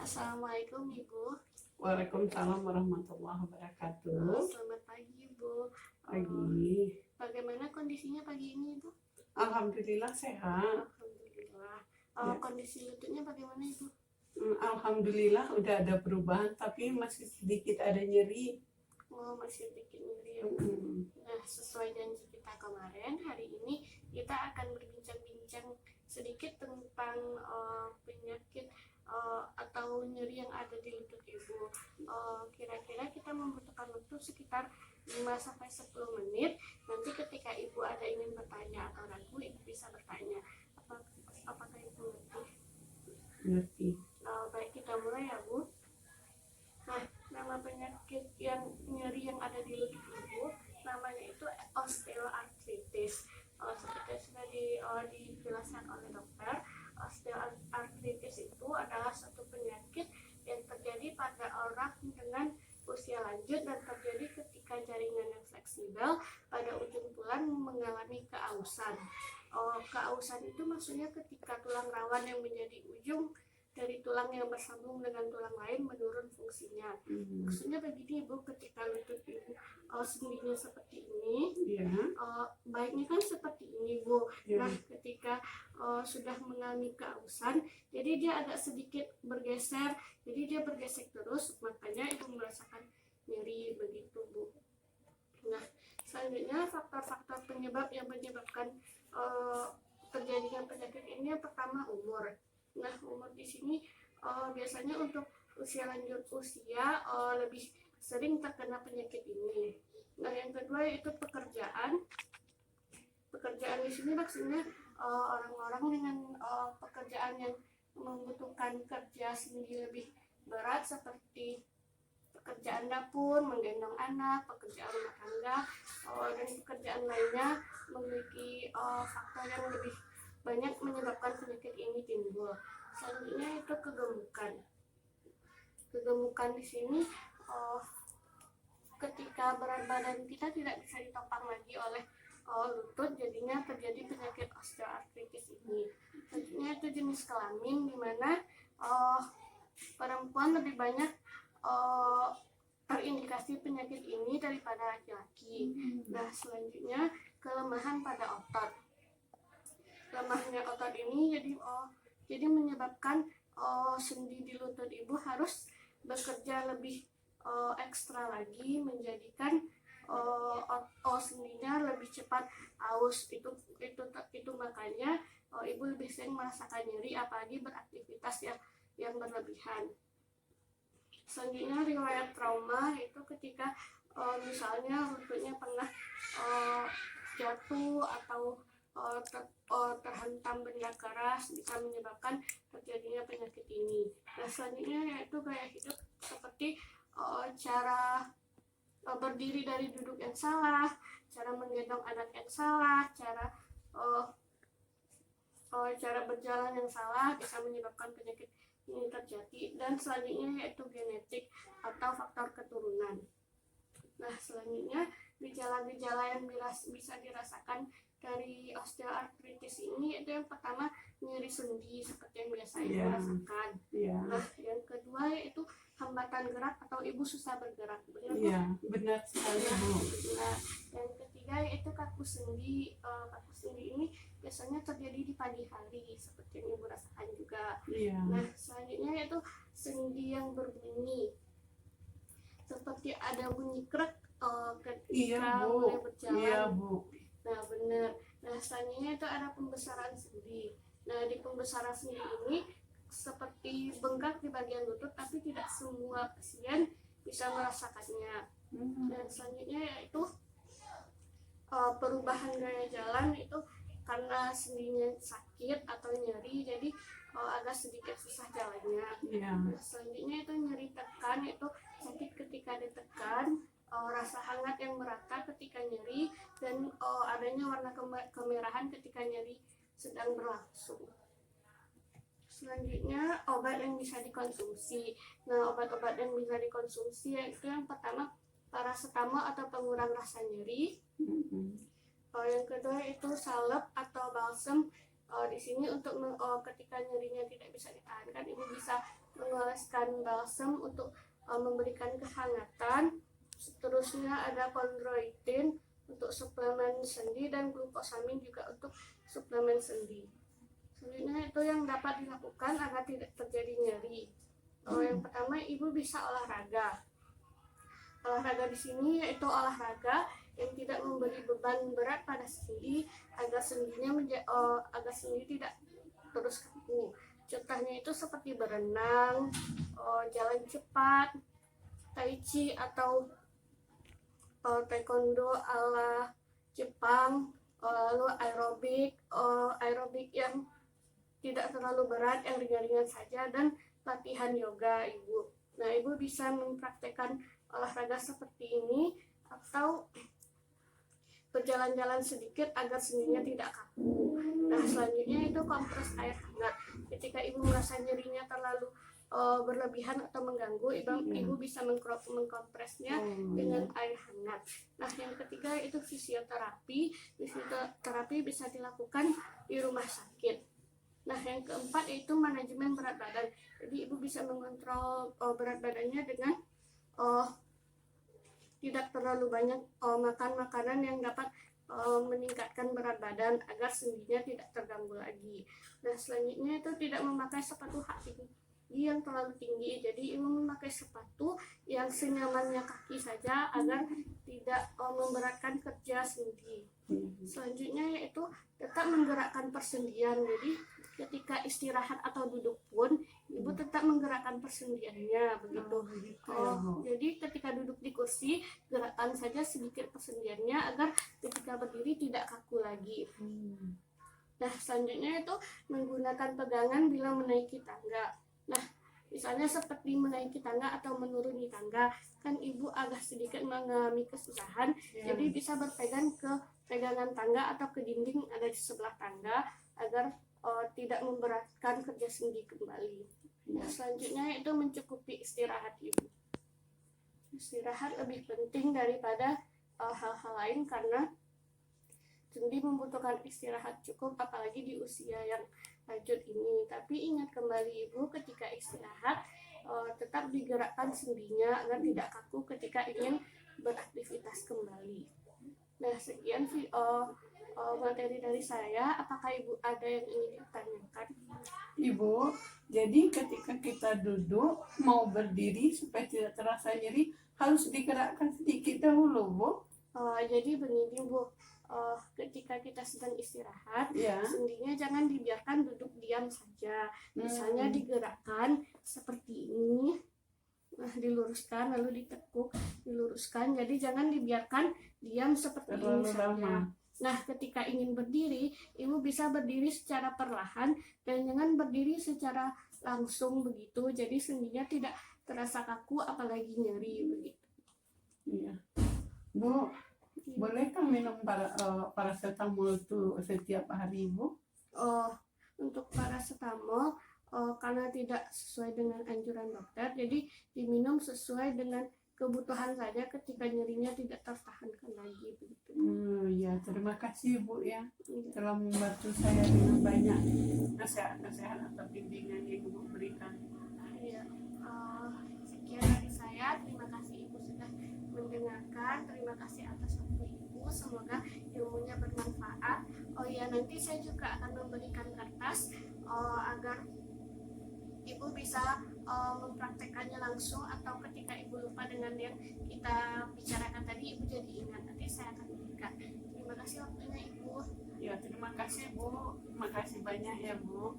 Assalamualaikum Ibu. Waalaikumsalam warahmatullahi wabarakatuh. Selamat pagi Ibu. Pagi. Bagaimana kondisinya pagi ini Ibu? Alhamdulillah sehat. Alhamdulillah. Ya. Kondisi lututnya bagaimana Ibu? Alhamdulillah udah ada perubahan, tapi masih sedikit ada nyeri. Masih sedikit nyeri ya Bu. Nah, sesuai janji kita kemarin, hari ini kita akan berbincang-bincang sedikit tentang penyakit atau nyeri yang ada di lutut Ibu. Kira-kira kita membutuhkan waktu sekitar 5-10 menit. Nanti ketika Ibu ada ingin bertanya atau ragu, Ibu bisa bertanya. Apakah Ibu ngerti? Ngerti. Baik, kita mulai ya Bu. Nah, nama penyakit yang nyeri yang ada di lutut Ibu namanya itu osteoartritis. Seperti sudah dijelaskan oleh dokter, osteoartritis itu adalah suatu penyakit yang terjadi pada orang dengan usia lanjut dan terjadi ketika jaringan yang fleksibel pada ujung tulang mengalami keausan. Keausan itu maksudnya ketika tulang rawan yang menjadi ujung dari tulang yang bersambung dengan tulang lain menurun fungsinya. Maksudnya begini Ibu, ketika lutut Ibu sendinya seperti ini, baiknya kan seperti ini Bu. Nah, ketika sudah mengalami keausan, jadi dia agak sedikit bergeser, jadi dia bergesek terus, makanya Ibu merasakan nyeri begitu Bu. Nah, selanjutnya faktor-faktor penyebab yang menyebabkan terjadinya penyakit ini yang pertama umur. Nah, umur di sini biasanya untuk usia lanjut usia lebih sering terkena penyakit ini. Nah, yang kedua yaitu pekerjaan. Pekerjaan di sini maksudnya orang-orang dengan pekerjaan yang membutuhkan kerja sendi lebih berat seperti pekerjaan dapur, menggendong anak, pekerjaan rumah tangga, dan pekerjaan lainnya memiliki faktor yang lebih banyak menyebabkan penyakit ini timbul. Selanjutnya itu kegemukan. Kegemukan di sini ketika berat badan kita tidak bisa ditopang lagi oleh lutut, jadinya terjadi penyakit osteoartritis ini. Selanjutnya itu jenis kelamin, di mana perempuan lebih banyak terindikasi penyakit ini daripada laki-laki. Nah, selanjutnya kelemahan pada otot. Lemahnya otot ini jadi menyebabkan sendi di lutut Ibu harus bekerja lebih ekstra lagi, menjadikan sendinya lebih cepat aus. Itu makanya Ibu lebih sering merasakan nyeri apalagi beraktivitas yang berlebihan. Selanjutnya riwayat trauma itu ketika misalnya lututnya pernah jatuh atau terhantam benda keras bisa menyebabkan terjadinya penyakit ini. Nah, selanjutnya yaitu gaya hidup seperti cara berdiri dari duduk yang salah, cara menggendong anak yang salah, cara berjalan yang salah bisa menyebabkan penyakit ini terjadi. Dan selanjutnya yaitu genetik atau faktor keturunan. Nah, selanjutnya gejala-gejala yang bisa dirasakan dari osteoartritis ini itu yang pertama nyeri sendi seperti yang biasa Ibu rasakan. Nah, yang kedua yaitu hambatan gerak atau Ibu susah bergerak. Benar sekali Bu. Nah, yang ketiga yaitu kaku sendi. Kaku sendi ini biasanya terjadi di pagi hari seperti yang Ibu rasakan juga. Nah, selanjutnya yaitu sendi yang berbunyi seperti ada bunyi krek ketika mulai berjalan. Nah, benar. Nah, selanjutnya itu ada pembesaran sendi. Nah, di pembesaran sendi ini seperti bengkak di bagian lutut, tapi tidak semua pasien bisa merasakannya. Dan selanjutnya yaitu perubahan gaya jalan itu karena sendinya sakit atau nyeri, jadi agak sedikit susah jalannya. Nah, selanjutnya itu nyeri tekan, itu sakit ketika ditekan, rasa hangat yang merata ketika nyeri, dan adanya warna kemerahan ketika nyeri sedang berlangsung. Selanjutnya obat yang bisa dikonsumsi. Nah, obat-obat yang bisa dikonsumsi yaitu yang pertama paracetamol atau pengurang rasa nyeri. Yang kedua itu salep atau balsem. Di sini untuk ketika nyerinya tidak bisa ditahankan, Ibu bisa mengoleskan balsam untuk memberikan kehangatan. Seterusnya ada kondroitin untuk suplemen sendi dan glukosamin juga untuk suplemen sendi. Selanjutnya itu yang dapat dilakukan agar tidak terjadi nyeri. Yang pertama, ibu bisa olahraga. Olahraga di sini yaitu olahraga yang tidak memberi beban berat pada sendi agar agar sendi tidak terus kaku. Contohnya itu seperti berenang, jalan cepat, tai chi atau taekwondo ala Jepang, lalu aerobik yang tidak terlalu berat, yang ringan-ringan saja, dan latihan yoga ibu. Nah, ibu bisa mempraktekkan olahraga seperti ini atau berjalan-jalan sedikit agar sendinya tidak kaku. Nah, selanjutnya itu kompres air hangat. Ketika ibu merasa nyerinya terlalu berlebihan atau mengganggu, ibu bisa mengkompresnya dengan air hangat. Nah, yang ketiga itu fisioterapi. Fisioterapi bisa dilakukan di rumah sakit. Nah, yang keempat yaitu manajemen berat badan. Jadi ibu bisa mengontrol berat badannya dengan tidak terlalu banyak makan makanan yang dapat meningkatkan berat badan agar sendinya tidak terganggu lagi. Nah, selanjutnya itu tidak memakai sepatu hak tinggi yang terlalu tinggi. Jadi ibu memakai sepatu yang senyamannya kaki saja agar tidak memberatkan kerja sendi. Selanjutnya yaitu tetap menggerakkan persendian. Jadi ketika istirahat atau duduk pun ibu tetap menggerakkan persendiannya begitu. Jadi ketika duduk di kursi gerakkan saja sedikit persendiannya agar ketika berdiri tidak kaku lagi. Nah, selanjutnya itu menggunakan pegangan bila menaiki tangga. Nah, misalnya seperti menaiki tangga atau menuruni tangga, kan ibu agak sedikit mengalami kesusahan, jadi bisa berpegang ke pegangan tangga atau ke dinding ada di sebelah tangga agar tidak memberatkan kerja sendi kembali. Nah, selanjutnya itu mencukupi istirahat ibu. Istirahat lebih penting daripada hal-hal lain karena sendi membutuhkan istirahat cukup, apalagi di usia yang lanjut ini. Tapi ingat kembali ibu, ketika istirahat tetap digerakkan sendinya agar tidak kaku ketika ingin beraktivitas kembali. Nah, sekian materi dari saya. Apakah ibu ada yang ingin ditanyakan? Ibu, jadi ketika kita duduk mau berdiri supaya tidak terasa nyeri harus digerakkan sedikit dahulu, Bu. Jadi begini Bu, ketika kita sedang istirahat, sendinya jangan dibiarkan duduk diam saja. Misalnya digerakkan seperti ini, nah diluruskan lalu ditekuk, diluruskan. Jadi jangan dibiarkan diam seperti ini saja. Nah, ketika ingin berdiri, ibu bisa berdiri secara perlahan dan jangan berdiri secara langsung begitu. Jadi sendinya tidak terasa kaku apalagi nyeri begitu. Iya. Bu, bolehkah minum paracetamol itu setiap hari, Bu? Untuk paracetamol karena tidak sesuai dengan anjuran dokter, jadi diminum sesuai dengan kebutuhan saja ketika nyerinya tidak tertahankan lagi begitu. Ya, terima kasih Bu ya, telah membantu saya dengan banyak nasihat-nasihat atau bimbingan yang Ibu berikan. Iya, sekian dari saya. Terima kasih Ibu sudah mendengarkan. Terima kasih atas waktu Ibu. Semoga ilmunya bermanfaat. Oh iya, nanti saya juga akan memberikan kertas agar Ibu bisa mempraktekannya langsung, atau ketika Ibu lupa dengan yang kita bicarakan tadi, Ibu jadi ingat. Nanti saya akan berikan. Terima kasih waktunya Ibu. Ya, terima kasih Bu. Terima kasih banyak ya Bu.